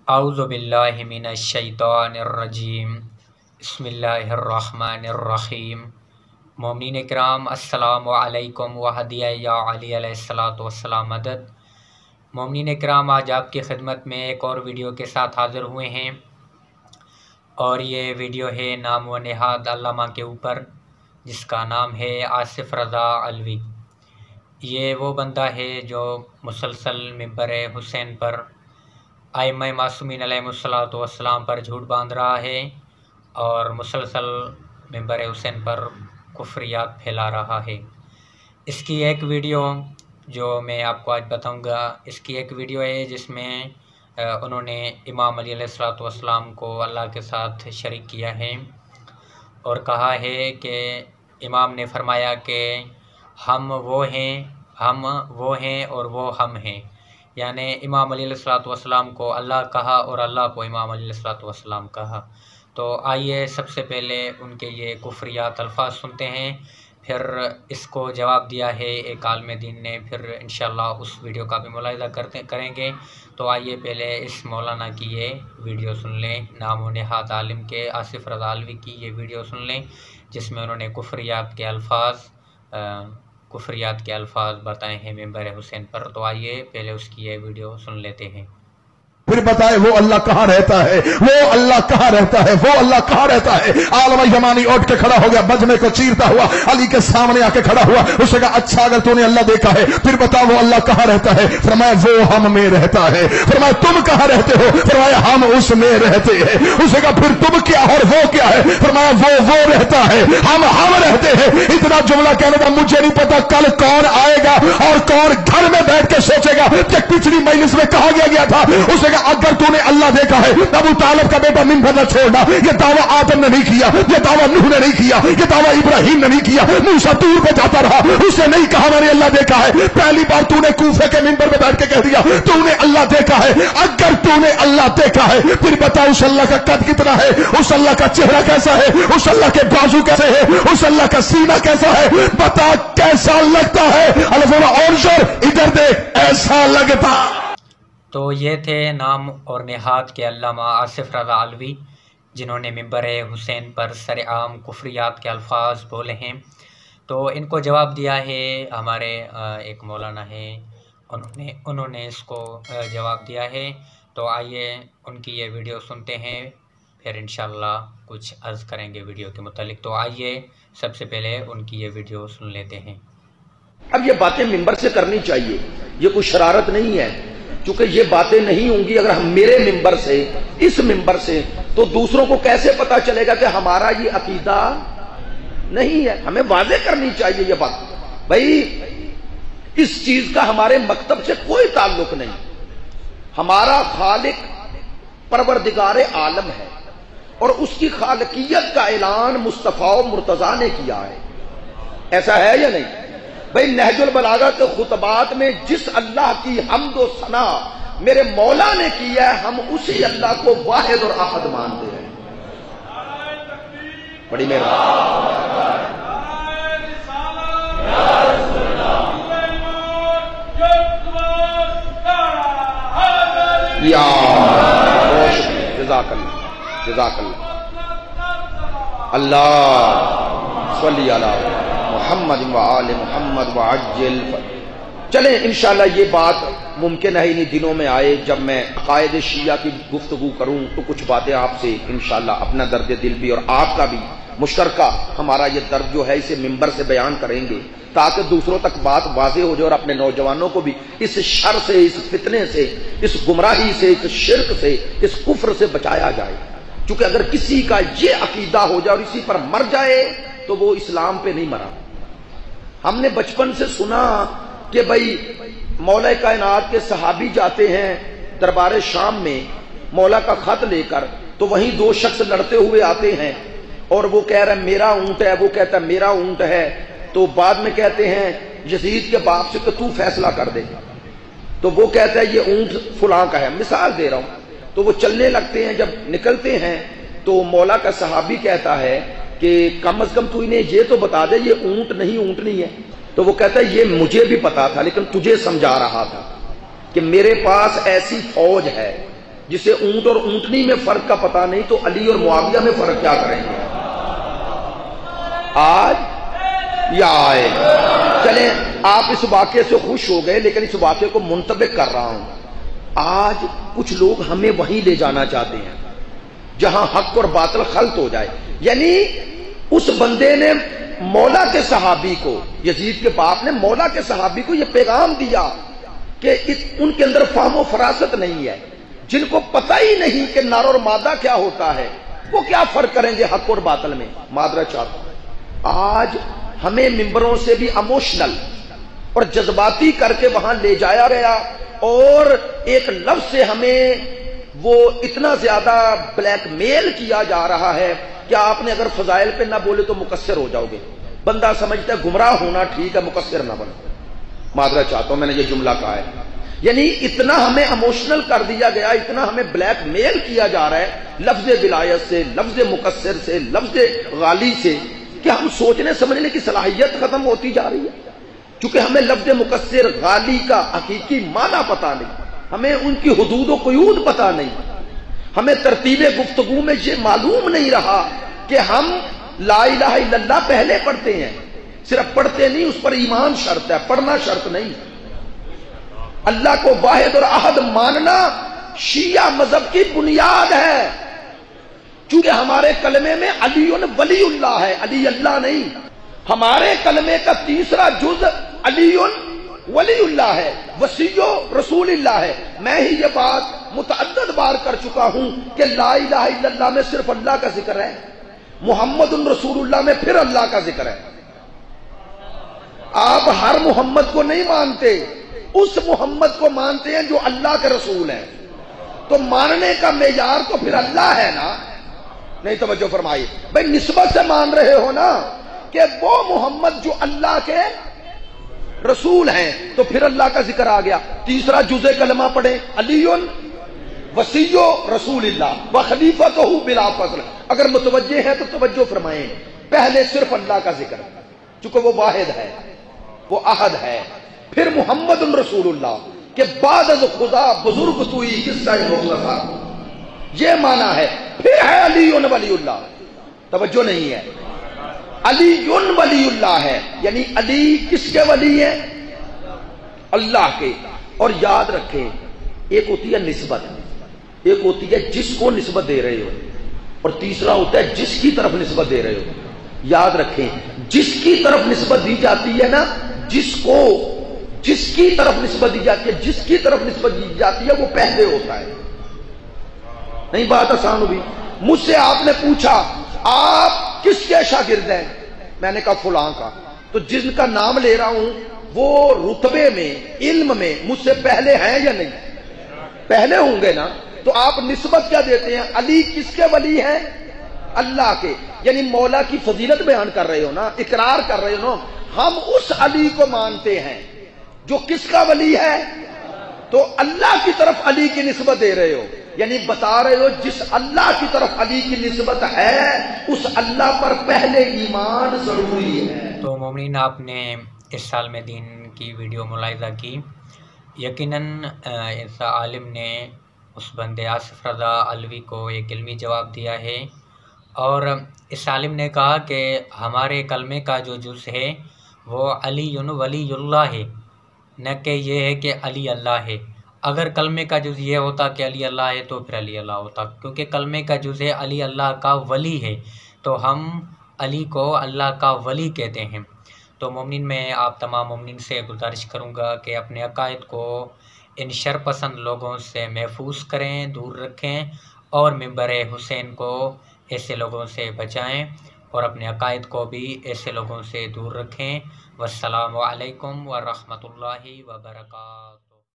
अऊज़ु बिल्लाहि मिनश शैतानिर रजीम बिस्मिल्लाहिर्रहमानिर रहीम। मोमिनीन इकराम अस्सलामु अलैकुम व हदिया या अली अलैहिस्सलातु वस्सलाम मदद। मोमिनीन इकराम, आज आपकी खिदमत में एक और वीडियो के साथ हाज़िर हुए हैं और ये वीडियो है नाम व नेहाद अल्लामा के ऊपर, जिसका नाम है आसिफ अलवी। ये वो बंदा है जो मुसलसल मिंबर हुसैन पर आइम्मा मासूमीन अलैहिमुस्सलातु वस्सलाम पर झूठ बांध रहा है और मुसलसल मिंबर हुसैन पर कुफ्रियात फैला रहा है। इसकी एक वीडियो जो मैं आपको आज बताऊंगा, इसकी एक वीडियो है जिसमें उन्होंने इमाम अली अलैहिस्सलातु वस्सलाम को अल्लाह के साथ शरीक किया है और कहा है कि इमाम ने फरमाया कि हम वो हैं और वो हम हैं, यानी इमाम अली अलैहिस्सलातु वस्सलाम को अल्लाह कहा और अल्लाह को इमाम अली अलैहिस्सलातु वस्सलाम कहा। तो आइए सबसे पहले उनके ये कुफ्रियात अल्फाज सुनते हैं, फिर इसको जवाब दिया है एक आलिम दीन ने, फिर इंशाअल्लाह उस वीडियो का भी मुलाहिज़ा करेंगे। तो आइए पहले इस मौलाना की ये वीडियो सुन लें, नाम नेहाद आलिम के आसिफ अलवी की ये वीडियो सुन लें, जिसमें उन्होंने कुफ्रियात के अल्फाज बताए हैं मिंबर हुसैन पर। तो आइए पहले उसकी ये वीडियो सुन लेते हैं। फिर बताए वो अल्लाह कहाँ रहता है, वो अल्लाह कहाँ रहता है, वो अल्लाह कहाँ रहता है। आलम यमानी उठ के खड़ा हो गया, बजमे को चीरता हुआ अली के सामने आके खड़ा हुआ। उसने कहा अच्छा अगर तूने अल्लाह देखा है फिर बता वो अल्लाह कहाँ रहता है। फरमाया वो हम में रहता है। फरमाया तुम कहाँ रहते हो। फरमाया हम उसमें रहते हैं। उसने कहा फिर तुम क्या और वो क्या है। फरमाया वो रहता है, हम रहते हैं। इतना जुमला कहने का मुझे नहीं पता कल कौन आएगा और कौन घर में बैठ के सोचेगा कि पिछली मजलिस में कहा गया था। उसने अगर तूने अल्लाह देखा है, अबू तालिब का बेटा मिंबर न छोड़ना। ये दावा आदम ने नहीं किया, ये दावा नूह ने नहीं किया, ये दावा इब्राहिम ने नहीं किया। मूसा दूर पे जाता रहा, उसने नहीं कहा मैंने अल्लाह देखा है। पहली बार तूने कूफे के मिंबर पे बैठ के कह दिया तूने अल्लाह देखा है। अगर तूने अल्लाह देखा है फिर बता उस अल्लाह का कद कितना है, उस अल्लाह का चेहरा कैसा है, उस अल्लाह के बाजू कैसे है, उस अल्लाह का सीना कैसा है, बता कैसा लगता है। अल्लाह और जोर इधर देख, ऐसा लगता। तो ये थे नाम और नेहाद के अल्लामा आसिफ अलवी, जिन्होंने मिंबर हुसैन पर सरेआम कुफ्रियात के अल्फाज बोले हैं। तो इनको जवाब दिया है हमारे एक मौलाना है, उन्होंने इसको जवाब दिया है। तो आइए उनकी ये वीडियो सुनते हैं, फिर इंशाअल्लाह कुछ अर्ज़ करेंगे वीडियो के मुतालिक। तो आइए सबसे पहले उनकी ये वीडियो सुन लेते हैं। अब ये बातें मिंबर से करनी चाहिए, ये कोई शरारत नहीं है, क्योंकि ये बातें नहीं होंगी अगर हम मेरे मिंबर से, इस मिंबर से, तो दूसरों को कैसे पता चलेगा कि हमारा ये अकीदा नहीं है। हमें वाज़ेह करनी चाहिए ये बात। भाई इस चीज का हमारे मकतब से कोई ताल्लुक नहीं। हमारा खालिक परवरदिगार आलम है और उसकी खालिकियत का ऐलान मुस्तफा और मुर्तजा ने किया है। ऐसा है या नहीं भाई। नहजुल बलागा के खुतबात में जिस अल्लाह की हम्दो सना मेरे मौला ने की है, हम उसी अल्लाह को वाहिद और अहद मानते हैं। बड़ी मेहरबानी। अल्लाह सल्ली अला मोहम्मद व आले मोहम्मद व अज्जिल। चले इंशाअल्लाह ये बात मुमकिन है इन्हीं दिनों में आए जब मैं अकायद शिया की गुफ्तगू करूं, तो कुछ बातें आपसे इंशाअल्लाह अपना दर्द दिल भी और आपका भी मुश्तरका हमारा ये दर्द जो है इसे मिंबर से बयान करेंगे, ताकि दूसरों तक बात वाज़ेह हो जाए और अपने नौजवानों को भी इस शर से, इस फितने से, इस गुमराही से, इस शिर्क से, इस कुफ्र से बचाया जाए। क्योंकि अगर किसी का ये अकीदा हो जाए और इसी पर मर जाए तो वो इस्लाम पे नहीं मरा। हमने बचपन से सुना कि भाई मौला कायनात के सहाबी जाते हैं दरबार शाम में मौला का खत लेकर, तो वहीं दो शख्स लड़ते हुए आते हैं और वो कह रहा है मेरा ऊंट है, वो कहता है मेरा ऊंट है। तो बाद में कहते हैं यजीद के बाप से कि तू फैसला कर दे। तो वो कहता है ये ऊंट फुलां का है, मिसाल दे रहा हूं। तो वो चलने लगते हैं, जब निकलते हैं तो मौला का सहाबी कहता है कि कम अज कम तू इन्हें ये तो बता दे ये ऊंट नहीं है। तो वो कहता है ये मुझे भी पता था लेकिन तुझे समझा रहा था कि मेरे पास ऐसी फौज है جسے اونٹ اور اونٹنی میں فرق کا پتہ نہیں تو علی اور معاویہ میں فرق کیا کریں گے؟ آج یا آئے؟ چلیں آپ اس واقعے سے خوش ہو گئے، لیکن اس واقعے کو منطبق کر رہا ہوں۔ آج کچھ لوگ ہمیں وہیں لے جانا چاہتے ہیں جہاں حق اور باطل خلط ہو جائے۔ یعنی اس بندے نے مولا کے صحابی کو، یزید کے باپ نے مولا کے صحابی کو یہ پیغام دیا کہ ان کے اندر فہم و فراست نہیں ہے، جن کو پتہ ہی نہیں کہ نر اور مادہ کیا ہوتا ہے، وہ کیا فرق کریں گے حق اور باطل میں؟ معذرت چاہتا ہوں، آج ہمیں ممبروں سے بھی اموشنل اور جذباتی کر کے وہاں لے جایا گیا، اور ایک لفظ سے ہمیں وہ اتنا زیادہ بلیک میل کیا جا رہا ہے کہ آپ نے اگر فضائل پہ نہ بولے تو مقصر ہو جاؤ گے۔ بندہ سمجھتا ہے گمراہ ہونا ٹھیک ہے، مقصر نہ بنو۔ معذرت چاہتا ہوں، میں نے یہ جملہ کہا ہے۔ یعنی اتنا ہمیں اموشنل کر دیا گیا، اتنا ہمیں بلیک میل کیا جا رہا ہے لفظ ولایت سے، لفظ مقصر سے، لفظ غالی سے، کہ ہم سوچنے سمجھنے کی صلاحیت ختم ہوتی جا رہی ہے، چونکہ ہمیں لفظ مقصر غالی کا حقیقی معنی پتہ نہیں، ہمیں ان کی حدود و قیود پتہ نہیں، ہمیں ترتیب گفتگو میں یہ معلوم نہیں رہا کہ ہم لا الہ الا اللہ پہلے پڑھتے ہیں، صرف پڑھتے نہیں، اس پر ایمان شرط ہے، پڑھنا شرط نہیں۔ اللہ کو واحد اور احد ماننا شیعہ مذہب کی بنیاد ہے، چونکہ ہمارے کلمے میں علی ولی اللہ ہے، علی اللہ نہیں۔ ہمارے کلمے کا تیسرا جز علی ولی اللہ ہے، وصی رسول اللہ ہے۔ میں ہی یہ بات متعدد بار کر چکا ہوں کہ لا الہ الا اللہ میں صرف اللہ کا ذکر ہے، محمد رسول اللہ میں پھر اللہ کا ذکر ہے۔ آپ ہر محمد کو نہیں مانتے، اس محمد کو مانتے ہیں جو اللہ کے رسول ہیں، تو ماننے کا معیار تو پھر اللہ ہے نا۔ نہیں توجہ فرمائی بھائی، نسبت سے مان رہے ہو نا کہ وہ محمد جو اللہ کے رسول ہیں، تو پھر اللہ کا ذکر آ گیا۔ تیسرا جزء کلمہ پڑھیں، علی وصی رسول اللہ و خلیفۃہ بلا فضل۔ اگر متوجہ ہے تو توجہ فرمائیں، پہلے صرف اللہ کا ذکر، چونکہ وہ واحد ہے، وہ احد ہے، پھر محمد رسول اللہ کہ بعد از خدا بزرگ توئی قصہ مختصر، یہ معنی ہے۔ پھر ہے علی ولی اللہ، توجہ نہیں ہے، علی ولی اللہ ہے، یعنی علی کس کے ولی ہیں؟ اللہ کے۔ اور یاد رکھیں، ایک ہوتی ہے نسبت، ایک ہوتی ہے جس کو نسبت دے رہے ہو، اور تیسرا ہوتا ہے جس کی طرف نسبت دے رہے ہو۔ یاد رکھیں، جس کی طرف نسبت دی جاتی ہے نا، جس کی طرف نسبت دی جاتی ہے، جس کی طرف نسبت دی جاتی ہے وہ پہلے ہوتا ہے۔ نہیں بات آسان ہوئی؟ مجھ سے آپ نے پوچھا آپ کس کے شاگرد ہیں، میں نے کہا فلاں کا، تو جن کا نام لے رہا ہوں وہ رتبے میں، علم میں مجھ سے پہلے ہیں یا نہیں؟ پہلے ہوں گے نا۔ تو آپ نسبت کیا دیتے ہیں؟ علی کس کے ولی ہیں؟ اللہ کے۔ یعنی مولا کی فضیلت بیان کر رہے ہو نا، اقرار کر رہے ہو نا، ہم اس علی کو مانتے ہیں جو کس کا ولی ہے، تو اللہ کی طرف علی کی نسبت دے رہے ہو، یعنی بتا رہے ہو جس اللہ کی طرف علی کی نسبت ہے اس اللہ پر پہلے ایمان ضروری ہے۔ تو مومنین، آپ نے اس سال میں دین کی ویڈیو ملاحظہ کی، یقیناً اس عالم نے اس بندے آصف رضا الوی کو ایک علمی جواب دیا ہے، اور اس عالم نے کہا کہ ہمارے کلمے کا جو جز ہے وہ علی ولی اللہ ہے، نہ کہ یہ ہے کہ علی اللہ ہے۔ اگر کلمے کا جز یہ ہوتا کہ علی اللہ ہے تو پھر علی اللہ ہوتا، کیونکہ کلمے کا جز ہے علی اللہ کا ولی ہے، تو ہم علی کو اللہ کا ولی کہتے ہیں۔ تو مومنین، میں آپ تمام مومنین سے گزارش کروں گا کہ اپنے عقائد کو ان شر پسند لوگوں سے محفوظ کریں، دور رکھیں، اور منبر حسین کو ایسے لوگوں سے بچائیں، اور اپنے عقائد کو بھی ایسے لوگوں سے دور رکھیں۔ والسلام علیکم ورحمۃ اللہ وبرکاتہ۔